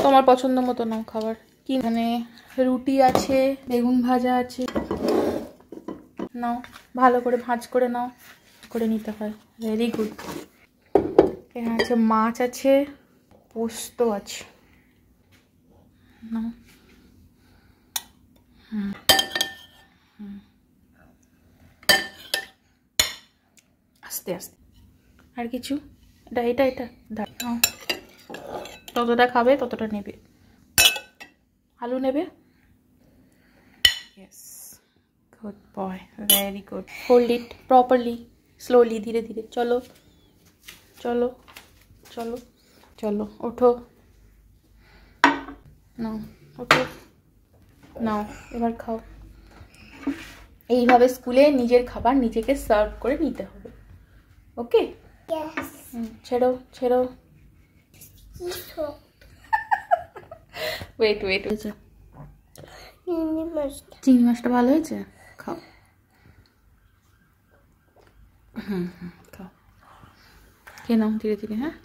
তোমার পছন্দ মতো নাও খাবার। কি মানে রুটি আছে, বেগুন ভাজা আছে, নাও ভালো করে ভাঁজ করে নাও, করে নিতে হয়। Very good. এখানে আছে মাছ আছে, পোস্ত আছে, নাও। আস্তে আস্তে। আর কিছু? এটা এটা এটা নাও, যতটা খাবে ততটা নেবে। আলু নেবে? Yes, good boy, very good. Hold it properly, slowly, ধীরে ধীরে। চলো চলো চলো চলো, ওঠো, নাও ওঠো, নাও এবার খাও। এইভাবে স্কুলে নিজের খাবার নিজেকে সার্ভ করে নিতে হবে। ওকে? ছেড়ো ছেড়ো। Wait wait. চিংড়ি মাছটা ভালো হয়েছে? খাও। খাও, খেয়ে নাও ধীরে ধীরে। হ্যাঁ।